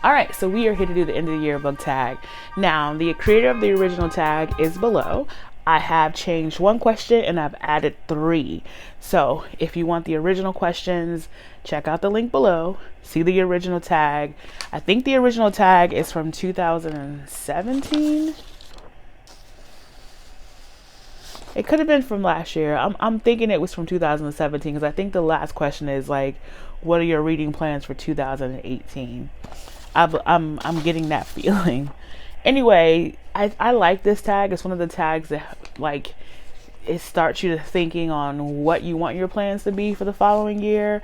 All right, so we are here to do the end of the year book tag. Now, the creator of the original tag is below. I have changed one question and I've added 3. So if you want the original questions, check out the link below. See the original tag. I think the original tag is from 2017. It could have been from last year. I'm thinking it was from 2017 because I think the last question is like, what are your reading plans for 2018? I'm getting that feeling. Anyway, I like this tag. It's one of the tags that like it starts you to thinking on what you want your plans to be for the following year.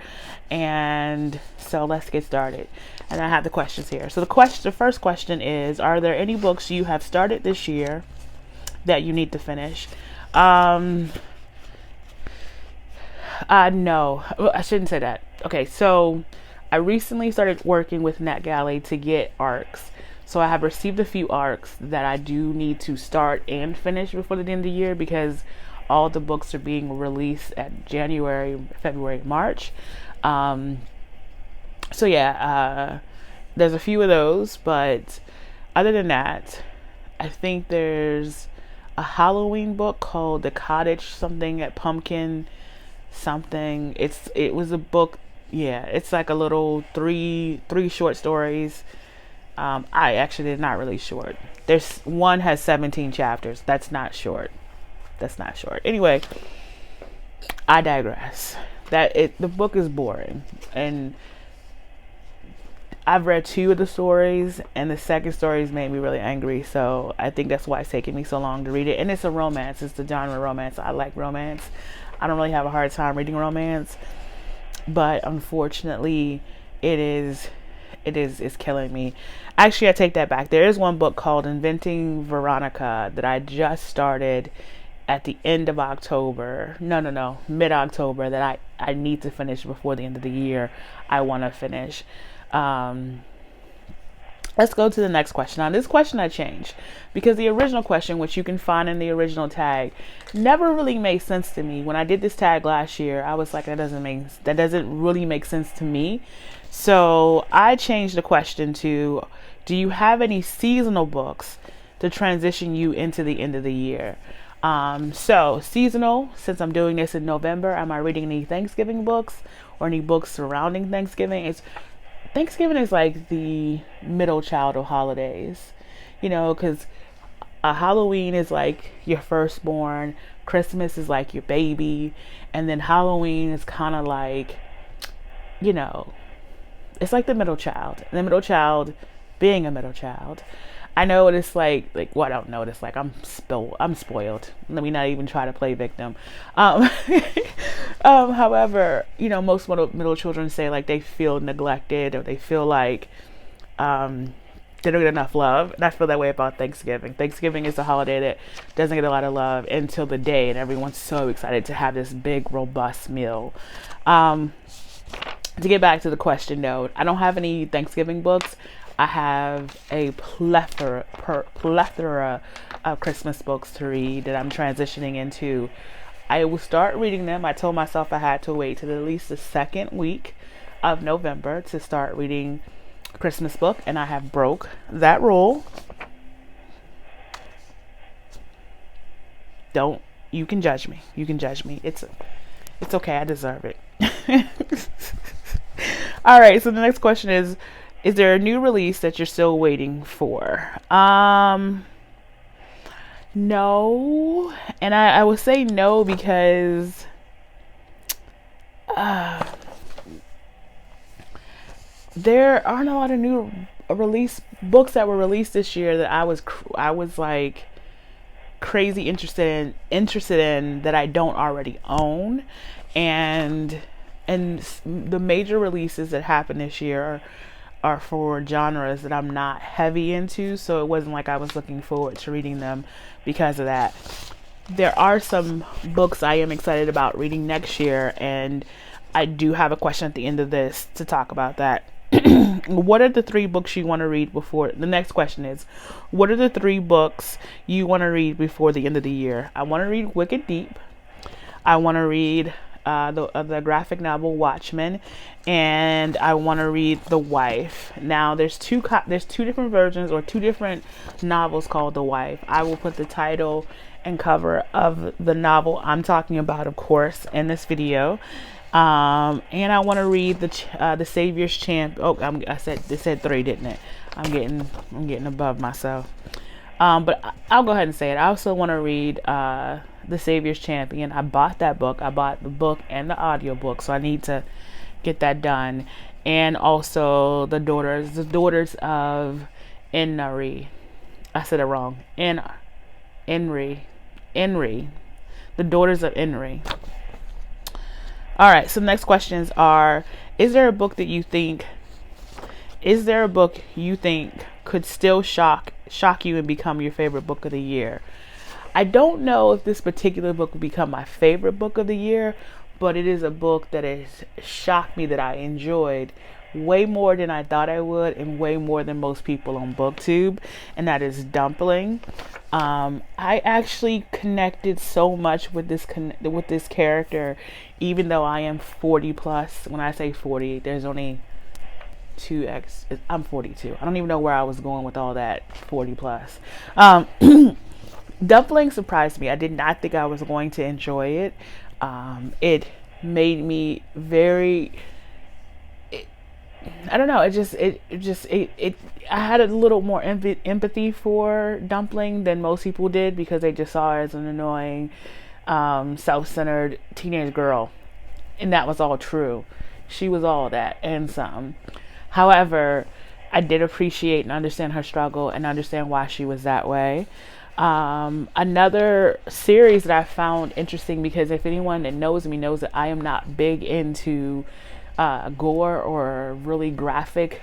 And so let's get started. And I have the questions here. So the first question is, are there any books you have started this year that you need to finish? No, I shouldn't say that. Okay, so I recently started working with NetGalley to get ARCs. So I have received a few ARCs that I do need to start and finish before the end of the year because all the books are being released at January, February, March. So yeah, there's a few of those, but other than that, I think there's a Halloween book called The Cottage something at Pumpkin something. It was a book. Yeah, it's like a little three short stories. I actually did not really short. There's one has 17 chapters. That's not short. Anyway, I digress. The book is boring, and I've read 2 of the stories, and the second stories made me really angry. So I think that's why it's taking me so long to read it. And it's a romance. It's the genre romance. I like romance. I don't really have a hard time reading romance, but unfortunately, it's killing me. Actually, I take that back. There is one book called Inventing Veronica that I just started at the end of October. No, mid-October, that I need to finish before the end of the year. I want to finish. Let's go to the next question. Now, this question I changed because the original question, which you can find in the original tag, never really made sense to me. When I did this tag last year, I was like, that doesn't really make sense to me. So I changed the question to, do you have any seasonal books to transition you into the end of the year? So seasonal, since I'm doing this in November, am I reading any Thanksgiving books or any books surrounding Thanksgiving? Thanksgiving is like the middle child of holidays, because Halloween is like your firstborn, Christmas is like your baby, and then Halloween is kind of like, it's like the middle child. And the middle child being a middle child. I know what it's like well, I don't know what it's like. I'm spoiled. Let me not even try to play victim. However, most middle children say like they feel neglected or they feel like they don't get enough love. And I feel that way about Thanksgiving. Thanksgiving is a holiday that doesn't get a lot of love until the day, and everyone's so excited to have this big, robust meal. To get back to the question, though, I don't have any Thanksgiving books. I have a plethora of Christmas books to read that I'm transitioning into. I will start reading them. I told myself I had to wait till at least the second week of November to start reading Christmas book, and I have broke that rule. You can judge me. It's okay. I deserve it. All right. So the next question is there a new release that you're still waiting for? No. And I would say no because there aren't a lot of new books that were released this year that I was like crazy interested in that I don't already own. And the major releases that happened this year are for genres that I'm not heavy into, so it wasn't like I was looking forward to reading them because of that. There are some books I am excited about reading next year, and I do have a question at the end of this to talk about that. What are the 3 books you want to read before? The next question is, what are the 3 books you want to read before the end of the year? I want to read Wicked Deep. I want to read the graphic novel Watchmen, and I want to read The Wife. Now there's two different versions, or two different novels called The Wife. I will put the title and cover of the novel I'm talking about, of course, in this video. And I want to read the Savior's Champ. Oh, I said 3, didn't it? I'm getting above myself. But I'll go ahead and say it. I also want to read The Savior's Champion. I bought that book. I bought the book and the audiobook, so I need to get that done. And also the daughters of Inri. I said it wrong. Inri. The daughters of Inri. All right, so next questions are: is there a book you think could still shock you and become your favorite book of the year? I don't know if this particular book will become my favorite book of the year, but it is a book that has shocked me, that I enjoyed way more than I thought I would, and way more than most people on BookTube, and that is Dumpling. I actually connected so much with this character, even though I am 40 plus. When I say 40, there's only 2x. I'm 42. I don't even know where I was going with all that 40 plus. Dumpling surprised me. I did not think I was going to enjoy it. It made me very, I don't know. I had a little more empathy for Dumpling than most people did, because they just saw her as an annoying, self-centered teenage girl, and that was all true. She was all that and some. However, I did appreciate and understand her struggle, and understand why she was that way. Another series that I found interesting, because if anyone that knows me knows that I am not big into gore or really graphic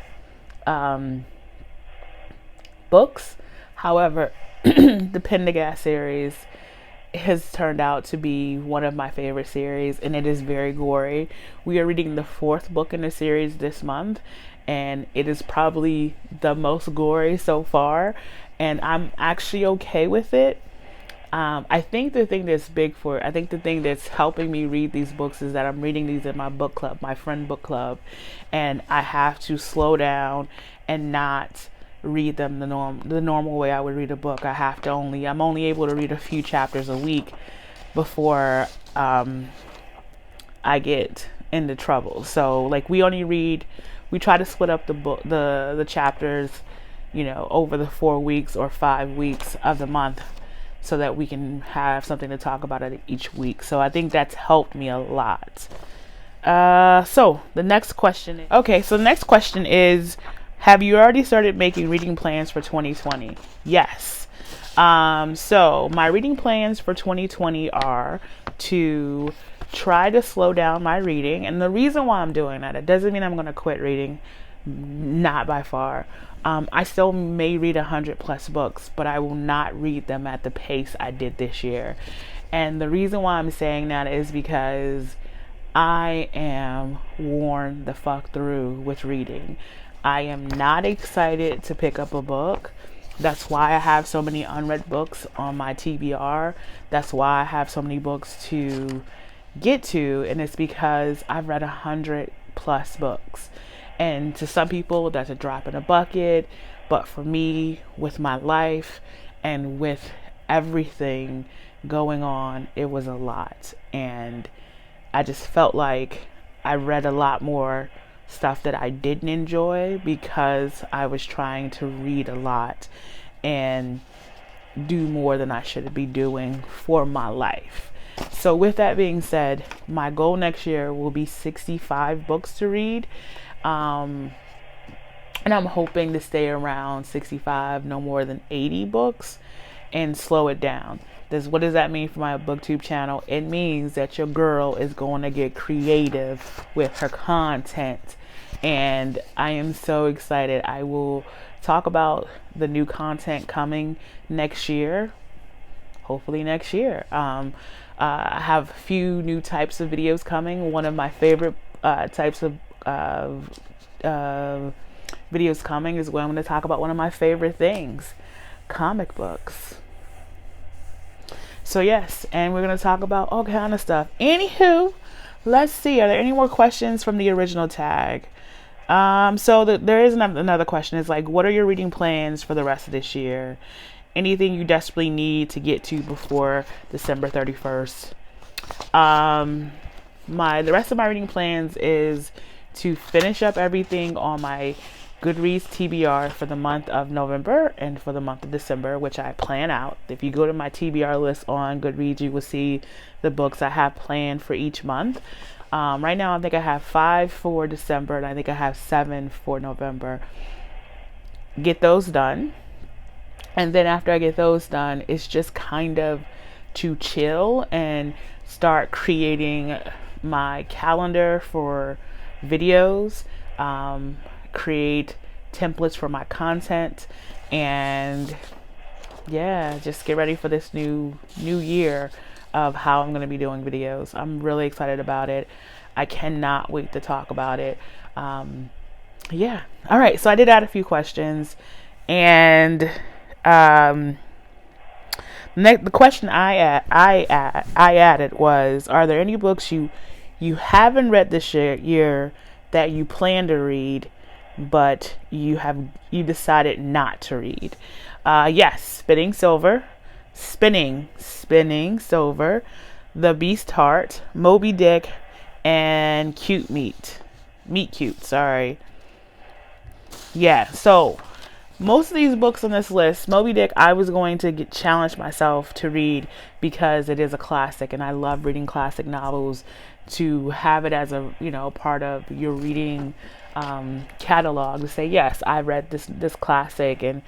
books. However, the Pendergast series has turned out to be one of my favorite series, and it is very gory. We are reading the 4th book in the series this month, and it is probably the most gory so far, and I'm actually okay with it. I think the thing that's helping me read these books is that I'm reading these in my book club, my friend book club, and I have to slow down and not read them the normal way I would read a book. I'm only able to read a few chapters a week before I get into trouble. So like we try to split up the chapters, over the 4 weeks or 5 weeks of the month, so that we can have something to talk about each week. So I think that's helped me a lot. So the next question is, have you already started making reading plans for 2020? Yes. So my reading plans for 2020 are to try to slow down my reading. And the reason why I'm doing that, it doesn't mean I'm going to quit reading. Not by far. I still may read 100 plus books, but I will not read them at the pace I did this year. And the reason why I'm saying that is because I am worn the fuck through with reading. I am not excited to pick up a book. That's why I have so many unread books on my TBR. That's why I have so many books to get to, and it's because I've read 100 plus books. And to some people, that's a drop in a bucket. But for me, with my life and with everything going on, it was a lot. And I just felt like I read a lot more stuff that I didn't enjoy, because I was trying to read a lot and do more than I should be doing for my life. So with that being said, my goal next year will be 65 books to read. And I'm hoping to stay around 65, no more than 80 books, and slow it down. What does that mean for my BookTube channel? It means that your girl is going to get creative with her content, and I am so excited. I will talk about the new content coming next year, hopefully next year. I have a few new types of videos coming. One of my favorite types of videos coming is where I'm going to talk about one of my favorite things, comic books. So yes, and we're going to talk about all kind of stuff. Anywho, let's see. Are there any more questions from the original tag? There is another question. It's like, what are your reading plans for the rest of this year? Anything you desperately need to get to before December 31st? The rest of my reading plans is to finish up everything on my Goodreads TBR for the month of November and for the month of December, which I plan out. If you go to my TBR list on Goodreads, you will see the books I have planned for each month. Right now, I think I have 5 for December, and I think I have 7 for November. Get those done. And then after I get those done, it's just kind of to chill and start creating my calendar for videos, create templates for my content, and yeah, just get ready for this new year of how I'm going to be doing videos. I'm really excited about it. I cannot wait to talk about it. Yeah. All right. So I did add a few questions, and the question I added was, are there any books you haven't read this year that you plan to read, but you decided not to read? Yes, Spinning Silver, The Beast Heart, Moby Dick, and Meet Cute. Sorry. Yeah. So most of these books on this list, Moby Dick, I was going to challenge myself to read because it is a classic, and I love reading classic novels. To have it as a part of your reading catalog, to say, yes, I read this classic, and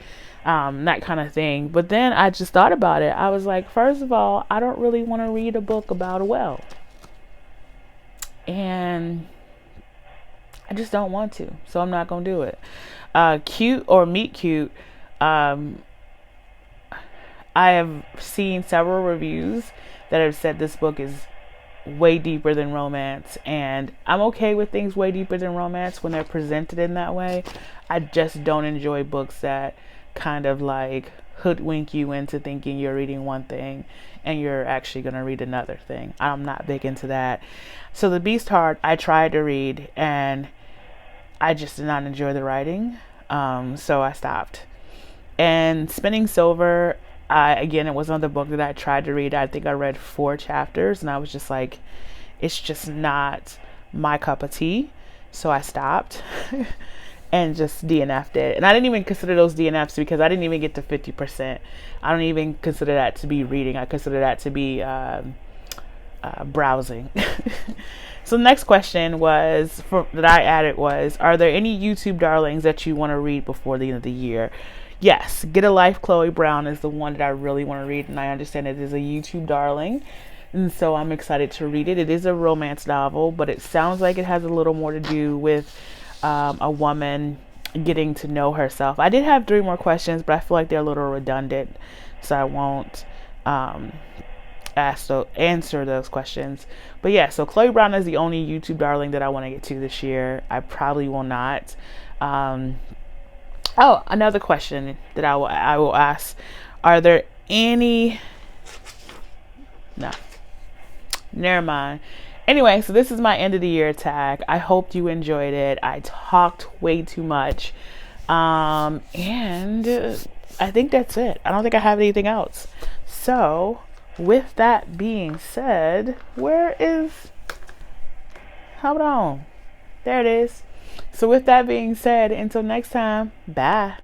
that kind of thing. But then I just thought about it. I was like, first of all, I don't really want to read a book about a whale, and I just don't want to, so I'm not gonna do it. Meet Cute, I have seen several reviews that have said this book is way deeper than romance, and I'm okay with things way deeper than romance when they're presented in that way. I just don't enjoy books that kind of like hoodwink you into thinking you're reading one thing and you're actually going to read another thing. I'm not big into that. So The Beast Heart, I tried to read, and I just did not enjoy the writing, so I stopped. And Spinning Silver, it was another book that I tried to read. I think I read 4 chapters, and I was just like, it's just not my cup of tea. So I stopped and just DNF'd it. And I didn't even consider those DNFs because I didn't even get to 50%. I don't even consider that to be reading. I consider that to be browsing. So the next question that I added was, are there any YouTube darlings that you want to read before the end of the year? Yes, Get a Life, Chloe Brown is the one that I really want to read, and I understand it is a YouTube darling, and so I'm excited to read it. It is a romance novel, but it sounds like it has a little more to do with a woman getting to know herself. I did have 3 more questions, but I feel like they're a little redundant, so I won't answer those questions. But yeah, so Chloe Brown is the only YouTube darling that I want to get to this year. I probably will not. Another question that I will ask: are there any? No, never mind. Anyway, so this is my end of the year tag. I hope you enjoyed it. I talked way too much, and I think that's it. I don't think I have anything else. So, with that being said, hold on, there it is. So with that being said, until next time, bye.